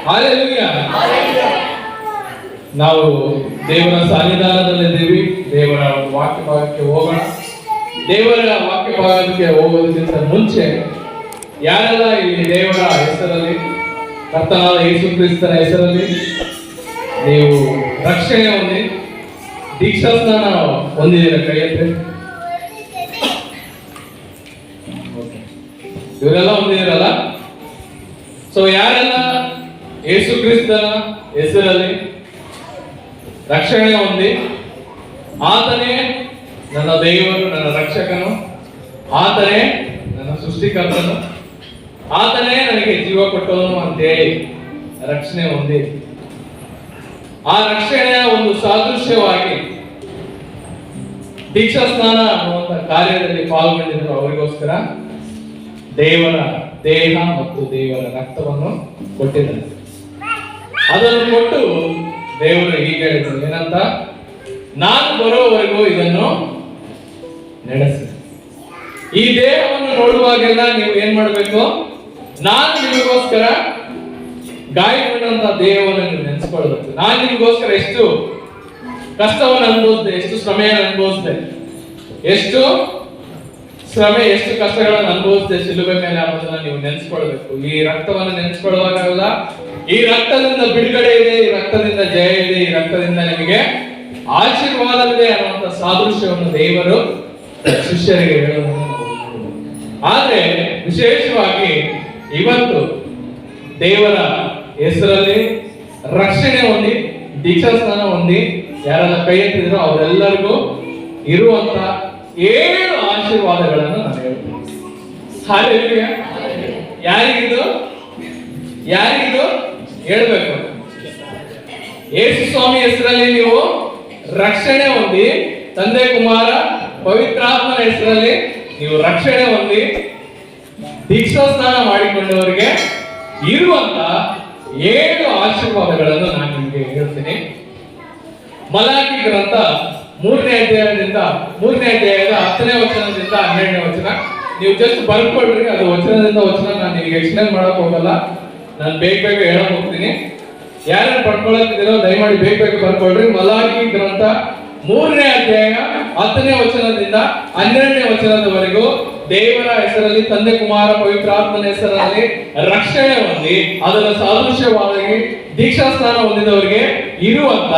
Hallelujah. ನಾವು ದೇವರ ಸನ್ನಿಧಾನದಲ್ಲಿದ್ದೀವಿ. ದೇವರ ವಾಕ್ಯ ಭಾಗಕ್ಕೆ ಹೋಗೋಣ. ದೇವರ ವಾಕ್ಯ ಭಾಗಕ್ಕೆ ಹೋಗೋದಕ್ಕಿಂತ ಮುಂಚೆ ಯಾರೆಲ್ಲ ಇಲ್ಲಿ ದೇವರ ಹೆಸರಲ್ಲಿ, ಕರ್ತನಾದ ಯೇಸು ಕ್ರಿಸ್ತನ ಹೆಸರಲ್ಲಿ ನೀವು ರಕ್ಷಣೆ ಹೊಂದಿ ದೀಕ್ಷಾ ಸ್ನಾನ ಹೊಂದಿದ್ದೀರ? ಕೈ ಎತ್ತಿ. ಇವರೆಲ್ಲ ಹೊಂದಿದಿರಲ್ಲ. ಸೊ ಯಾರೆಲ್ಲ ಯೇಸು ಕ್ರಿಸ್ತನ ಹೆಸರಲ್ಲಿ ರಕ್ಷಣೆ ಹೊಂದಿ, ಆತನೇ ನನ್ನ ದೇವರು, ನನ್ನ ರಕ್ಷಕನು, ಆತನೇ ನನ್ನ ಸೃಷ್ಟಿಕರ್ತನು, ಆತನೇ ನನಗೆ ಜೀವ ಕೊಟ್ಟವನು ಅಂತೇಳಿ ರಕ್ಷಣೆ ಹೊಂದಿ, ಆ ರಕ್ಷಣೆಯ ಒಂದು ಸಾದೃಶ್ಯವಾಗಿ ದೀಕ್ಷಾ ಸ್ನಾನ ಅನ್ನುವಂತ ಕಾರ್ಯದಲ್ಲಿ ಪಾಲ್ಗೊಂಡಿದ್ರು. ಅವರಿಗೋಸ್ಕರ ದೇವರ ದೇಹ ಮತ್ತು ದೇವರ ರಕ್ತವನ್ನು ಕೊಟ್ಟಿದ್ದಾರೆ. ಅದನ್ನು ಕೊಟ್ಟು ದೇವರು ಹೀಗೆ ಹೇಳಿದ್ರು, ಏನಂತ? ನಾನು ಬರೋವರೆಗೂ ಇದನ್ನು ನಡೆಸಿ. ಈ ದೇಹವನ್ನು ನೋಡುವಾಗೆಲ್ಲ ನೀವು ಏನ್ ಮಾಡಬೇಕು? ನಾನು ನಿಮಗೋಸ್ಕರ ಗಾಯಗೊಂಡಂತ ದೇಹವನ್ನು ನೀವು ನೆನೆಸ್ಕೊಳ್ಬೇಕು. ನಾನು ನಿಮಗೋಸ್ಕರ ಎಷ್ಟು ಕಷ್ಟವನ್ನು ಅನುಭವಿಸಿದೆ, ಎಷ್ಟು ಶ್ರಮೆಯನ್ನು ಅನುಭವಿಸಿದೆ, ಎಷ್ಟು ಶ್ರಮೆ, ಎಷ್ಟು ಕಷ್ಟಗಳನ್ನು ಅನುಭವಿಸಿದೆ ಶಿಲುಬೆ ಮೇಲೆ ಅನ್ನೋದನ್ನ ನೀವು ನೆನೆಸ್ಕೊಳ್ಬೇಕು. ಈ ರಕ್ತವನ್ನು ನೆನೆಸ್ಕೊಳ್ಳುವಾಗಲ್ಲ, ಈ ರಕ್ತದಿಂದ ಬಿಡುಗಡೆ ಇದೆ, ಈ ರಕ್ತದಿಂದ ಜಯ ಇದೆ, ಈ ರಕ್ತದಿಂದ ನಿಮಗೆ ಆಶೀರ್ವಾದವಿದೆ ಅನ್ನುವಂತ ಸಾದೃಶ್ಯವನ್ನು ದೇವರು ಶಿಷ್ಯರಿಗೆ ಹೇಳುವುದನ್ನು ನಾವು ನೋಡಬಹುದು. ಆದ್ರೆ ವಿಶೇಷವಾಗಿ ಇವತ್ತು ದೇವರ ಹೆಸರಲ್ಲಿ ರಕ್ಷಣೆ ಹೊಂದಿ ದೀಕ್ಷಾ ಸ್ನಾನ ಹೊಂದಿ ಯಾರೆಲ್ಲ ಕೈ ಎತ್ತಿದ್ರು ಅವರೆಲ್ಲರಿಗೂ ಇರುವಂತ 7 ಆಶೀರ್ವಾದಗಳನ್ನು ನಾನು ಹೇಳ್ತೀನಿ. ಹಲ್ಲೆಲೂಯಾ. ಯಾರಿಗಿದು ಹೇಳ್ಬೇಕು? ಯೇಸು ಸ್ವಾಮಿ ಹೆಸರಲ್ಲಿ ನೀವು ರಕ್ಷಣೆ ಹೊಂದಿ, ತಂದೆ ಕುಮಾರ ಪವಿತ್ರಾತ್ಮನ ಹೆಸರಲ್ಲಿ ನೀವು ರಕ್ಷಣೆ ಹೊಂದಿ ದೀಕ್ಷಾ ಸ್ನಾನ ಮಾಡಿಕೊಂಡವರಿಗೆ ಇರುವಂತ 7 ಆಶೀರ್ವಾದಗಳನ್ನು ನಾನು ನಿಮಗೆ ಹೇಳ್ತೀನಿ. ಮಲಾಕಿ ಗ್ರಂಥ 3ನೇ ಅಧ್ಯಾಯದ 10ನೇ ವಚನದಿಂದ 12ನೇ ವಚನ ನೀವು ಜಸ್ಟ್ ಬರ್ಕೊಳ್ರಿ. ಅದು ವಚನದಿಂದ ವಚನ ನಾನು ನಿಮಗೆ ಎಕ್ಸ್ಪ್ಲೇನ್ ಮಾಡಕ್ ಹೋಗಲ್ಲ, ನಾನು ಬೇಗ ಹೇಳಕ್ ಹೋಗ್ತೀನಿ. ಯಾರ್ಯಾರು ಬರ್ಕೊಳಕ್ತಿದ್ದೀರೋ ದಯಮಾಡಿ ಬೇಗ ಬರ್ಕೊಳ್ರಿ. ಮಲಾಕಿ ಗ್ರಂಥ 3ನೇ ಅಧ್ಯಾಯ 10ನೇ ವಚನದಿಂದ 12ನೇ ವಚನದವರೆಗೂ ದೇವರ ಹೆಸರಲ್ಲಿ, ತಂದೆ ಕುಮಾರ ಪವಿತ್ರಾತ್ಮನ ಹೆಸರಲ್ಲಿ ರಕ್ಷಣೆ ಹೊಂದಿ ಅದರ ಸಾದೃಶ್ಯವಾಗಿ ದೀಕ್ಷಾ ಸ್ನಾನ ಹೊಂದಿದವರಿಗೆ ಇರುವಂತ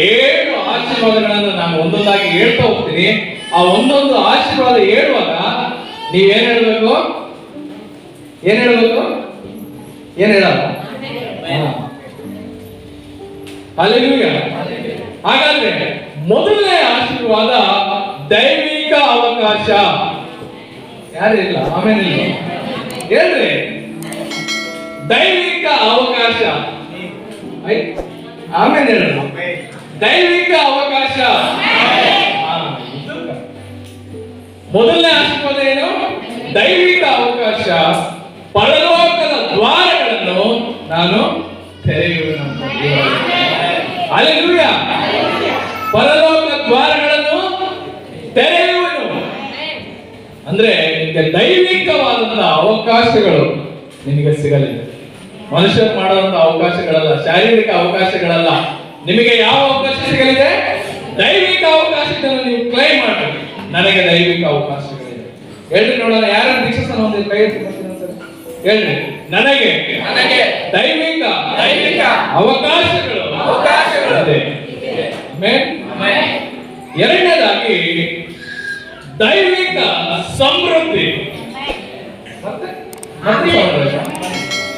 7 ಆಶೀರ್ವಾದಗಳನ್ನು ನಾನು ಒಂದೊಂದಾಗಿ ಹೇಳ್ತಾ ಹೋಗ್ತೀನಿ. ಆ ಒಂದೊಂದು ಆಶೀರ್ವಾದ ಹೇಳುವಾಗ ನೀವೇನ್ ಹೇಳ್ಬೇಕು? ಏನ್ ಹೇಳಲ್ಲ? ಹಲ್ಲೆಲೂಯಾ. ಹಾಗಾದ್ರೆ ಮೊದಲನೇ ಆಶೀರ್ವಾದ ದೈವಿಕ ಅವಕಾಶ. ಯಾರಿಲ್ಲ? ಆಮೇಲೆ ಹೇಳ್ರಿ, ದೈವಿಕ ಅವಕಾಶ. ಆಮೇಲೆ ಹೇಳ, ದೈವಿಕ ಅವಕಾಶ. ಮೊದಲನೇ ಆಶೀರ್ವಾದ ಏನು? ದೈವಿಕ ಅವಕಾಶ. ಪರಲೋಕದ ದ್ವಾರಗಳನ್ನು ನಾನು ತೆರೆಯುವೆನು. ಹಲ್ಲೆಲೂಯಾ. ಪರಲೋಕ ದ್ವಾರಗಳನ್ನು ತೆರೆಯುವೆನು ಅಂದ್ರೆ ನಿಮಗೆ ದೈವಿಕವಾದಂತಹ ಅವಕಾಶಗಳು ನಿಮಗೆ ಸಿಗಲಿದೆ. ಮನುಷ್ಯರು ಮಾಡುವಂತಹ ಅವಕಾಶಗಳಲ್ಲ, ಶಾರೀರಿಕ ಅವಕಾಶಗಳಲ್ಲ. ನಿಮಗೆ ಯಾವ ಅವಕಾಶ ಸಿಗಲಿದೆ? ದೈವಿಕ ಅವಕಾಶಗಳನ್ನು ನೀವು ಕ್ಲೈಮ್ ಮಾಡಿ. ನನಗೆ ದೈವಿಕ ಅವಕಾಶಗಳಿದೆ. ಹೇಳ್ರಿ ನೋಡೋಣ, ಯಾರು ದೀಕ್ಷಾ ಸ್ನಾನ ಹೊಂದಿದ ಕೈ ಎತ್ತಿ ಹೇಳ್ರಿ. ನನಗೆ ದೈವಿಕ ಅವಕಾಶಗಳು ಇದೆ. ಎರಡನೇದಾಗಿ ದೈವಿಕ ಸಮೃದ್ಧಿ.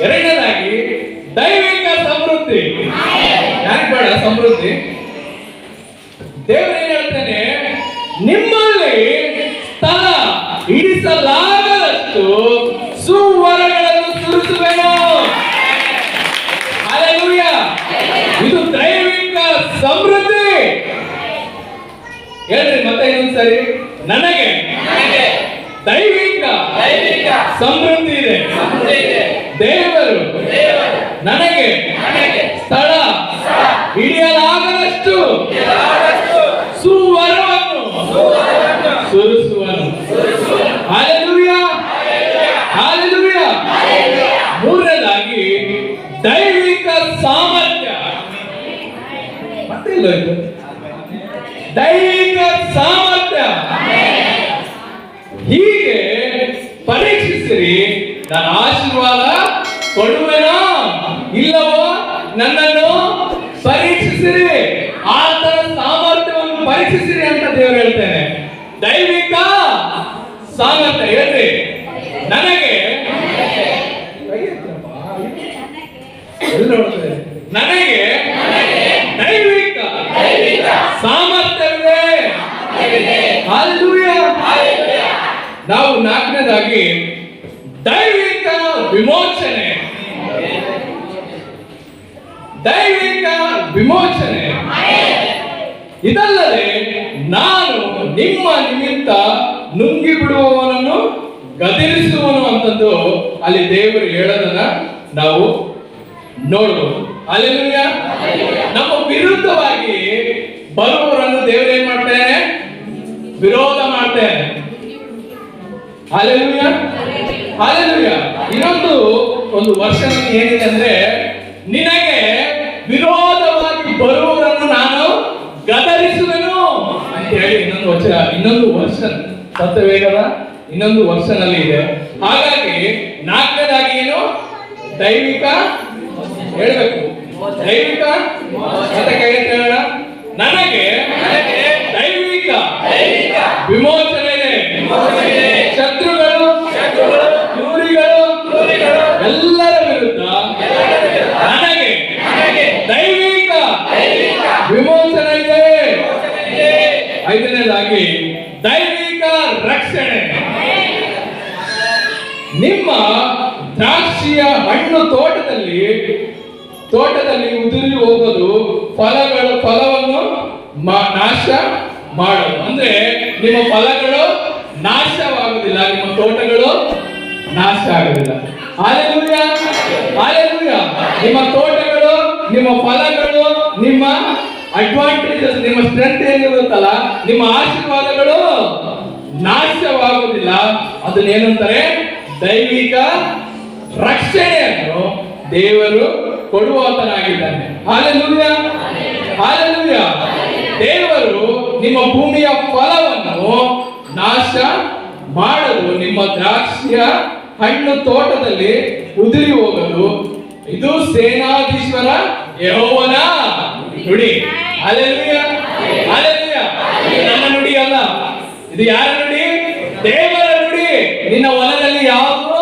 ಎರಡನೇದಾಗಿ ದೈವಿಕ ಸಮೃದ್ಧಿ. ಯಾಕೆ ಬೇಡ ಸಮೃದ್ಧಿ? ದೇವರು ಏನ್ ಹೇಳ್ತಾನೆ? ನಿಮ್ಮಲ್ಲಿ ಸ್ಥಳ ಹಿಡಿಸಲಾಗದಷ್ಟು ಸುವರಗಳನ್ನು ಸುರಿಸುವೆನು. ಹಲ್ಲೆಲೂಯಾ. ಇದು ದೈವಿಕ ಸಮೃದ್ಧಿ. ಹೇಳ್ರಿ ಮತ್ತೆ ಇನ್ನೊಂದ್ಸರಿ, ನನಗೆ ದೈವಿಕ ಸಮೃದ್ಧಿ ಇದೆ. ದೇವರು ನನಗೆ ಸ್ಥಳ ಹಿಡಿಯಲಾಗದಷ್ಟು ಸುವರವನ್ನು ಸುರಿಸುವನು. ಹಲ್ಲೆಲೂಯಾ. ಮೂರನೇದಾಗಿ ದೈವಿಕ ಪರೀಕ್ಷಿಸಿರಿ, ನಾನು ಆಶೀರ್ವಾದ ಕೊಡುವೆನೋ ಇಲ್ಲವೋ ನನ್ನನ್ನು ಪರೀಕ್ಷಿಸಿರಿ. ಆತನ ಸಾಮರ್ಥ್ಯವನ್ನು ಪರೀಕ್ಷಿಸಿರಿ ಅಂತ ದೇವರು ಹೇಳ್ತೇನೆ. ದೈವಿಕ ಸಾಮರ್ಥ್ಯ ಹೇಳ್ರಿ. ನನಗೆ ನನಗೆ ದೈವಿಕ ಸಾಮರ್ಥ್ಯವಿದೆ. ಹಲ್ಲೆಲೂಯಾ. ನಾವು ನಾಲ್ಕನೇದಾಗಿ ದೈವಿಕ ವಿಮೋಚನೆ. ದೈವಿಕ ವಿಮೋಚನೆ. ಇದಲ್ಲದೆ ನಾನು ನಿಮ್ಮ ನಿಮಿತ್ತ ನುಂಗಿ ಬಿಡುವವನನ್ನು ಗದರಿಸುವನು ಅಂತಂದು ಅಲ್ಲಿ ದೇವರು ಹೇಳೋದನ್ನ ನಾವು ನೋಡಬಹುದು. ಹಲ್ಲೆಲೂಯಾ. ನಮ್ಮ ವಿರುದ್ಧವಾಗಿ ಬರುವವರನ್ನು ದೇವರು ಏನ್ ಮಾಡ್ತಾನೆ? ವಿರೋಧ ಮಾಡ್ತಾನೆ. ಹಲ್ಲೆಲೂಯಾ. ಹಲ್ಲೆಲೂಯಾ. ಇನ್ನೊಂದು ಒಂದು ವರ್ಷ ಏನಿದೆ ಅಂದ್ರೆ, ನಿನಗೆ ವಿರೋಧವಾಗಿ ಬರುವವರನ್ನು ನಾನು ಗದರಿಸುವೆನು ಅಂತ ಹೇಳಿ ಇನ್ನೊಂದು ವರ್ಷ ಸತ್ಯವೇಗದ ಇನ್ನೊಂದು ವರ್ಷನಲ್ಲಿ ಇದೆ. ಹಾಗಾಗಿ ನಾಲ್ಕನೇದಾಗಿ ಏನು? ದೈವಿಕ ಹೇಳ್ಬೇಕು. ದೈವಿಕ ಮತ್ತೆ ಕೈ ಹೇಳ. ನನಗೆ ದೈವಿಕ ವಿಮೋಚನೆ ಇದೆ. ಶತ್ರುಗಳು ಕ್ರೂರಿಗಳು ಎಲ್ಲರ ವಿರುದ್ಧ ನನಗೆ ದೈವಿಕ ವಿಮೋಚನೆ ಇದೆ. ಐದನೇದಾಗಿ ದೈವಿಕ ರಕ್ಷಣೆ. ನಿಮ್ಮ ದ್ರಾಕ್ಷಿಯ ಹಣ್ಣು ತೋಟದಲ್ಲಿ ಉದುರಿ ಹೋಗೋದು, ಫಲವನ್ನು ನಾಶ ಮಾಡೋದು. ಅಂದ್ರೆ ನಿಮ್ಮ ಫಲಗಳು ನಾಶವಾಗುವುದಿಲ್ಲ, ನಿಮ್ಮ ತೋಟಗಳು ನಾಶ ಆಗುವುದಿಲ್ಲ. ಹಲ್ಲೆಲೂಯಾ. ಹಲ್ಲೆಲೂಯಾ. ನಿಮ್ಮ ತೋಟಗಳು, ನಿಮ್ಮ ಫಲಗಳು, ನಿಮ್ಮ ಅಡ್ವಾಂಟೇಜಸ್, ನಿಮ್ಮ ಸ್ಟ್ರೆಂತ್ ಏನಿರುತ್ತಲ್ಲ, ನಿಮ್ಮ ಆಶೀರ್ವಾದಗಳು ನಾಶವಾಗುವುದಿಲ್ಲ. ಅದನ್ನೇನಂತಾರೆ? ದೈವಿಕ ರಕ್ಷಣೆಯನ್ನು ದೇವರು ಕೊಡುವಾತನಾಗಿದ್ದಾನೆ. ಹಲ್ಲೆಲೂಯಾ. ಹಲ್ಲೆಲೂಯಾ. ದೇವರು ನಿಮ್ಮ ಭೂಮಿಯ ಫಲವನ್ನು ನಾಶ ಮಾಡಲು, ನಿಮ್ಮ ದ್ರಾಕ್ಷಿಯ ಹಣ್ಣು ತೋಟದಲ್ಲಿ ಉದುರಿ ಹೋಗಲು ಇದು ಸೇನಾಧೀಶ್ವರ ಯೆಹೋವನ ನುಡಿ. ಹಲ್ಲೆಲೂಯಾ. ಹಲ್ಲೆಲೂಯಾ. ನನ್ನ ನುಡಿ ಅಲ್ಲ, ಇದು ಯಾರ ನುಡಿ? ದೇವರ ನುಡಿ. ನಿನ್ನ ಹೊಲದಲ್ಲಿ ಯಾವುದು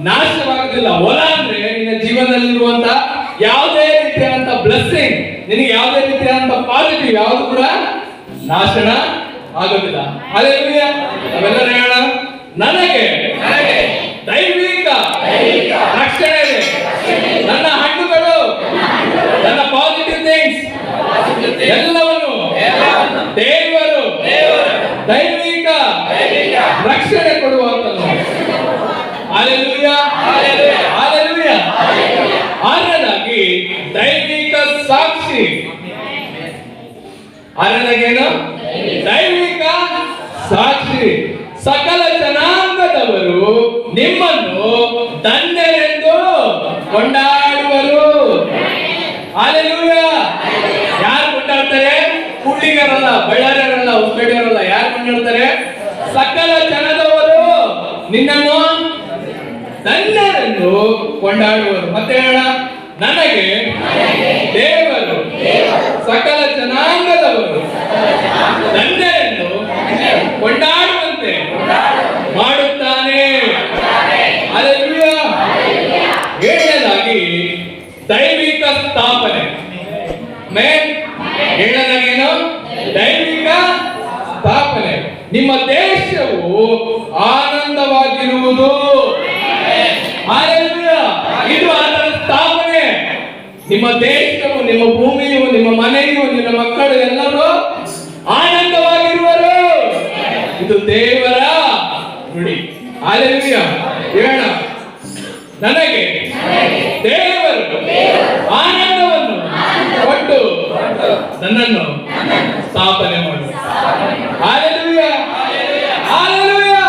ನಾಶವಾಗುವುದಿಲ್ಲ. ಹೊಲ ಅಂದ್ರೆ ನಿನ್ನ ಜೀವನದಲ್ಲಿರುವಂತ ಯಾವುದೇ ರೀತಿಯಾದಂತ ಬ್ಲೆಸ್ಸಿಂಗ್, ನಿನಗೆ ಯಾವುದೇ ರೀತಿಯಾದಂತ ಪಾಸಿಟಿವ್ ಯಾವುದು ಕೂಡ ನಾಶನ ಆಗುವುದಿಲ್ಲ. ಹಲ್ಲೆಲೂಯಾ. ನಾವೆಲ್ಲರೂ ಹೇಳೋಣ, ನನಗೆ ದೈವಿಕ ರಕ್ಷಣೆ ಇದೆ. ನನ್ನ ಹಣ್ಣುಗಳು, ನನ್ನ ಪಾಸಿಟಿವ್ ಥಿಂಗ್ಸ್ ಎಲ್ಲವನ್ನು ದೇವರು ದೈವಿಕ ರಕ್ಷಣೆ ಕೊಡುವಂತದ್ದು. ಹಲ್ಲೆಲೂಯಾ. ಹಲ್ಲೆಲೂಯಾ. ಆರನೇದಾಗಿ ದೈವಿಕ ಸಾಕ್ಷಿ. ಆರನೇದಾಗೇನು? ದೈವಿಕ ಸಾಕ್ಷಿ. ಸಕಲ ಜನಾಂಗದವರು ನಿಮ್ಮನ್ನು ಧನ್ಯರೆಂದು ಕೊಂಡಾಡುವರು. ಹಲ್ಲೆಲೂಯಾ. ಯಾರು ಕೊಂಡಾಡ್ತಾರೆ? ಹುಡುಗಿಯರಲ್ಲ, ಬಳ್ಳಾರಿಯರಲ್ಲ, ಉಸ್ಬೇಡಿಯರಲ್ಲ. ಯಾರು ಕೊಂಡಾಡ್ತಾರೆ? ಸಕಲ ಜನದವರು ನಿನ್ನನ್ನು ಧನ್ಯರೆಂದು ಕೊಂಡಾಡುವರು. ಮತ್ತೆ ಹೇಳ, ನನಗೆ ದೇವರು ಸಕಲ ಜನಾಂಗದವರು ಧನ್ಯರೆಂದು ಕೊಂಡಾಡುವಂತೆ ಮಾಡುತ್ತಾನೆ. ಹಲ್ಲೆಲೂಯಾ. ಏಳನೇದಾಗಿ ದೈವಿಕ ಸ್ಥಾಪನೆ. ಏಳನೇದಾಗೇನು? ದೈವಿಕ ಸ್ಥಾಪನೆ. ನಿಮ್ಮ ದೇಶವು ಆನಂದವಾಗಿರುವುದು. ಹಲ್ಲೆಲೂಯಾ. ಇದು ಅದರ ಸ್ಥಾಪನೆ. ನಿಮ್ಮ ದೇಶವು, ನಿಮ್ಮ ಭೂಮಿಯು, ನಿಮ್ಮ ಮನೆಯು, ನಿಮ್ಮ ಮಕ್ಕಳು ಎಲ್ಲರೂ ಆನಂದವಾಗಿರುವರು. ಇದು ದೇವರ ನುಡಿ. ಹಲ್ಲೆಲೂಯಾ. ಹೇಳ, ನನಗೆ ದೇವರು ಆನಂದವನ್ನು ಕೊಟ್ಟು ನನ್ನನ್ನು ಸ್ಥಾಪನೆ ಮಾಡು. ಹಲ್ಲೆಲೂಯಾ. ಹಲ್ಲೆಲೂಯಾ.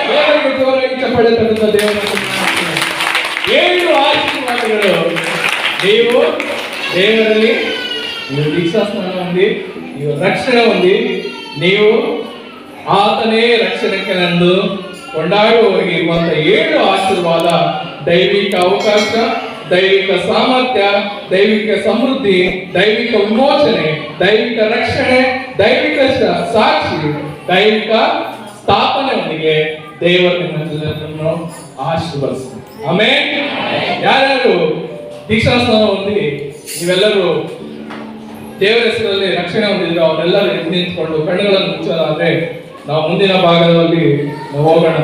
ದೇವರಿಗೆ ಜೋರಾಗಿ ಚಪ್ಪಾಳೆ ತಟ್ಟುತ್ತಾ ದೇವರನ್ನು 7 ಆಶೀರ್ವಾದಗಳು. ನೀವು ದೇವರಲ್ಲಿ ನೀವು ವಿಶ್ವಾಸನ ಹೊಂದಿ, ನೀವು ರಕ್ಷಣೆ ಹೊಂದಿ, ನೀವು ಆತನೇ ರಕ್ಷಣೆಗೆ ನಂದು ಕೊಂಡಾಡುವವರಿಗೆ ಇರುವಂತಹ 7 ಆಶೀರ್ವಾದ: ದೈವಿಕ ಅವಕಾಶ, ದೈವಿಕ ಸಾಮರ್ಥ್ಯ, ದೈವಿಕ ಸಮೃದ್ಧಿ, ದೈವಿಕ ವಿಮೋಚನೆ, ದೈವಿಕ ರಕ್ಷಣೆ, ದೈವಿಕ ಸಾಕ್ಷಿ, ದೈವಿಕ ಸ್ಥಾಪನೆಯೊಂದಿಗೆ ದೇವರು ನಿಮ್ಮನ್ನು ಆಶೀರ್ವದಿಸ್ತಾರೆ. ಆಮೆನ್. ಯಾರ್ಯಾರು ದೀಕ್ಷಾ ಸ್ನಾನ ಹೊಂದಿ ನೀವೆಲ್ಲರೂ ದೇವರ ಹೆಸರಲ್ಲಿ ರಕ್ಷಣೆ ಹೊಂದಿದ್ರು ಅವರೆಲ್ಲರೂ ಎದ್ದು ನಿಂತ್ಕೊಂಡು ಕಣ್ಣುಗಳನ್ನು ಮುಚ್ಚೋದಾದ್ರೆ ನಾವು ಮುಂದಿನ ಭಾಗದಲ್ಲಿ ನಾವು ಹೋಗೋಣ.